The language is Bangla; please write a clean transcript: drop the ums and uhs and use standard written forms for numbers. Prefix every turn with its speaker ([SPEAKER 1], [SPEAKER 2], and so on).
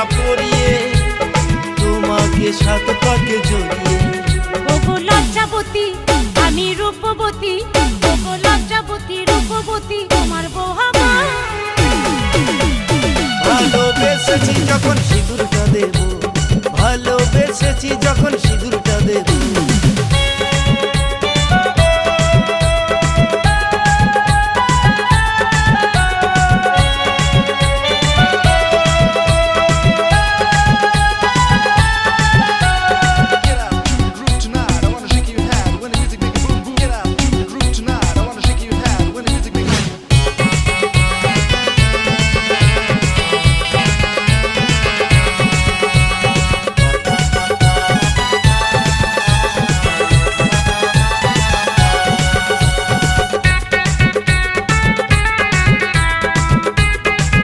[SPEAKER 1] গয়না পরিয়ে তোমাকে সাত পাকে জড়িয়ে।
[SPEAKER 2] ওগো লজ্জাবতী আমি রূপবতী, ওগো লজ্জাবতী রূপবতী তোমার বউ হব।
[SPEAKER 1] ভালোবেসেছি যখন সিঁদুরটা দেব, ভালোবেসেছি যখন সিঁদুর